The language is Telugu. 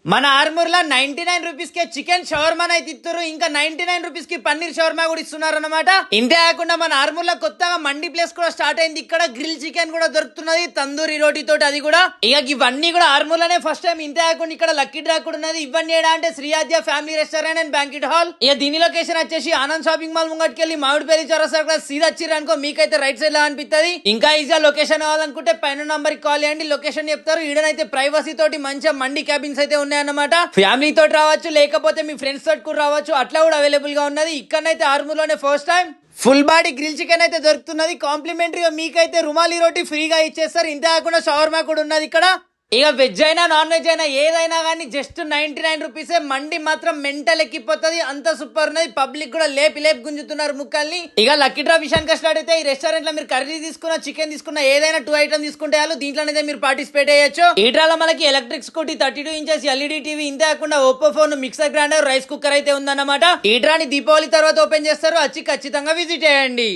మన ఆర్మూర్ లో 99 రూపీస్ కే చికెన్ షవర్మా అయితే ఇస్తారు. ఇంకా 99 రూపీస్ కి పన్నీర్ షవర్మా కూడా ఇస్తున్నారు అనమాట. ఇంతే కాకుండా మన ఆర్మూర్ లో కొత్తగా మండి ప్లేస్ కూడా స్టార్ట్ అయింది. ఇక్కడ గ్రిల్ చికెన్ కూడా దొరుకుతున్నది, తందూరి రోటీ తోటి. అది కూడా ఇక ఇవన్నీ కూడా ఆర్మూర్ లోనే ఫస్ట్ టైం. ఇంతే కాకుండా ఇక్కడ లక్కీ డ్రా కూడా ఉన్నది. ఇవన్నీ ఏడా అంటే Sriyadya family restaurant and banquet hall. ఇక దీని లొకేషన్ వచ్చేసి ఆనంద్ షాపింగ్ మాల్ ముంగట్కెళ్ళి మామిడిపల్లి చౌరస్తా సీదా వచ్చిర్రు అనుకో మీకైతే రైట్ సైడ్ లో అనిపిస్తుంది. ఇంకా ఈజీగా లొకేషన్ కావాలనుకుంటే పైన నంబర్ కి కాల్ చేయండి, లొకేషన్ చెప్తారు. ఈడనైతే ప్రైవసీ తోటి మంచిగా మండి క్యాబిన్స్ అయితే ఉన్నాయన్నమాట. ఫ్యామిలీ తోటి రావచ్చు, లేకపోతే మీ ఫ్రెండ్స్ తోటి కూడా రావచ్చు, అట్లా కూడా అవైలబుల్ గా ఉన్నది. ఇక్కడైతే ఆర్మూర్ లోనే first time full body grill chicken అయితే దొరుకుతున్నది. కాంప్లిమెంటరీగా మీకైతే రుమాలి రోటీ ఫ్రీగా ఇచ్చేస్తారు. ఇంతే కాకుండా షవర్మా కూడా ఉన్నది ఇక్కడ. ఇక వెజ్ అయినా నాన్ వెజ్ అయినా ఏదైనా కానీ జస్ట్ 99 రూపీసే. మండి మాత్రం మెంటల్ ఎక్కిపోతుంది, అంత సూపర్ ఉన్నది. పబ్లిక్ కూడా లేపి గుంజుతున్నారు ముక్కల్ని. ఇక లక్కీ డ్రా విషయానికి స్టార్ట్ ఈ రెస్టారెంట్ లో మీరు కర్రీ తీసుకున్న, చికెన్ తీసుకున్న, ఏదైనా 2 ఐటమ్ తీసుకుంటే దీంట్లోనే మీరు పార్టిసిపేట్ చేయొచ్చు. ఈ డ్రాలో మనకి electric scooty, 32 inches LED TV, ఇంతే కాకుండా Oppo phone, mixer grinder, rice cooker అయితే ఉందన్నమాట. ఈ డ్రాని దీపావళి తర్వాత ఓపెన్ చేస్తారు, వచ్చి ఖచ్చితంగా విజిట్ చేయండి.